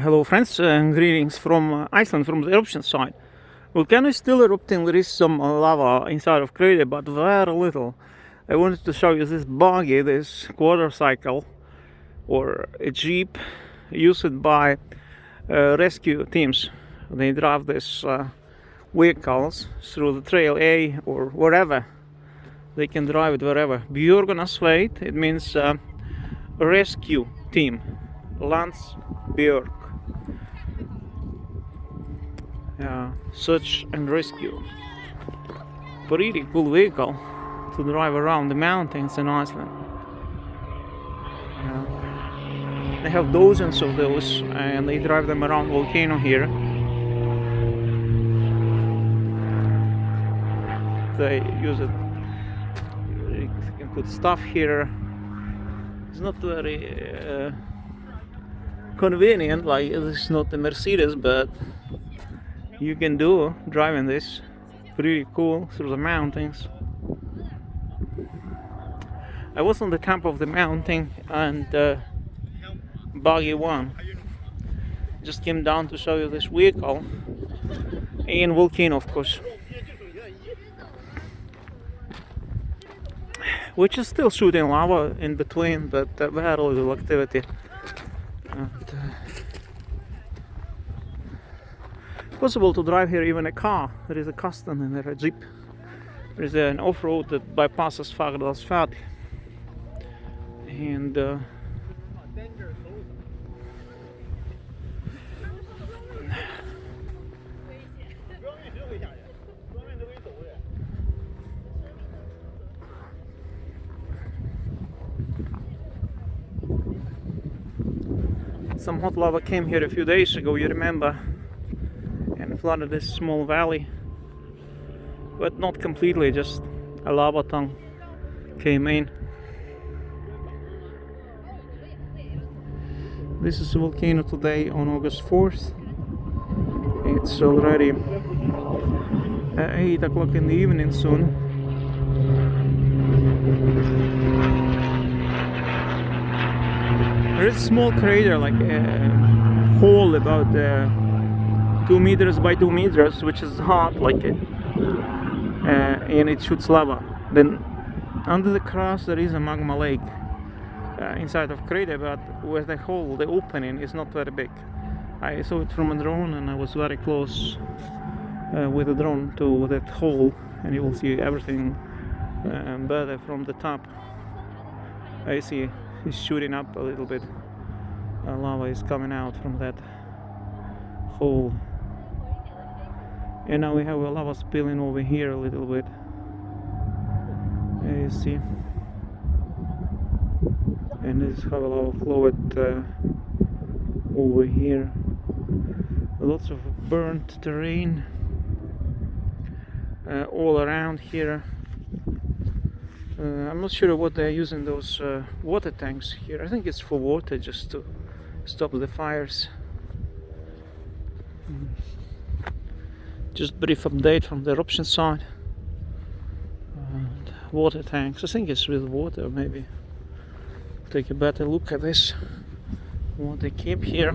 Hello friends, greetings from Iceland, from the eruption site. Volcano is still erupting. There is some lava inside of crater, but very little. I wanted to show you this buggy, this quadricycle or a jeep used by rescue teams. They drive these vehicles through the trail A or wherever. They can drive it wherever. Björgunarsveit, it means rescue team. Landsbjörg. Search and rescue. Pretty cool vehicle to drive around the mountains in Iceland. They have dozens of those and they drive them around volcano here. They use it. You can put stuff here. It's not very convenient, like it's not a Mercedes, but you can do driving this. Pretty cool through the mountains. I was on the top of the mountain and buggy one just came down to show you this vehicle in volcano, of course, which is still shooting lava in between, but very little activity. Possible to drive here even a car. There is a custom and there a jeep. There is an off-road that bypasses Fagradalsfjall. And some hot lava came here a few days ago, you remember, and flooded this small valley, but not completely, just a lava tongue came in. This is a volcano today on August 4th. It's already 8 o'clock in the evening soon. There is a small crater, like a hole about 2 meters by 2 meters, which is hot, like it, and it shoots lava. Then under the crust there is a magma lake inside of crater, but where the hole, the opening, is not very big. I saw it from a drone and I was very close with the drone to that hole, and you will see everything better from the top. I see it's shooting up a little bit. Lava is coming out from that hole. And now we have a lava spilling over here a little bit. You see. And this is how a lava flowed over here. Lots of burnt terrain all around here. I'm not sure what they're using those water tanks here. I think it's for water, just to stop the fires. Just brief update from the eruption site. And water tanks, I think it's with water, maybe. Take a better look at this, what they keep here.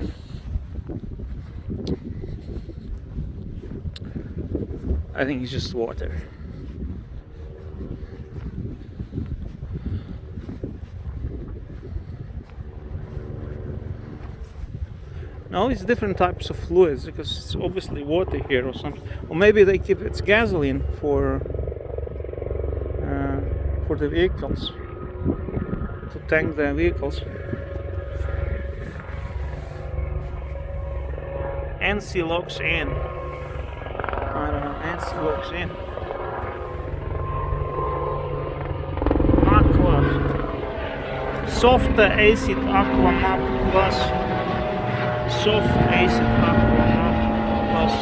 I think it's just water. No, it's different types of fluids, because it's obviously water here or something. Or maybe they keep it's gasoline for the vehicles, to tank the vehicles. NC logs in. I don't know, NC logs in. Aqua. Soft acid aqua map plus. Soft acid aqua plus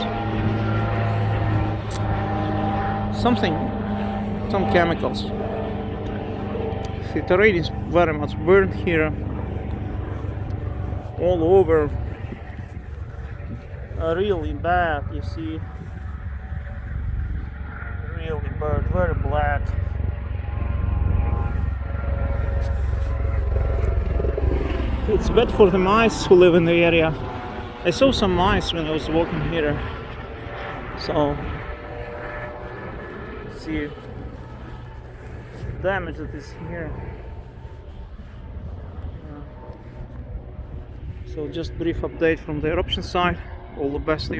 some chemicals. The terrain is very much burnt here, all over, really bad, you see, really burnt, very black. It's bad for the mice who live in the area. I saw some ice when I was walking here, so see damage that is here. So just brief update from the eruption side. All the best to you.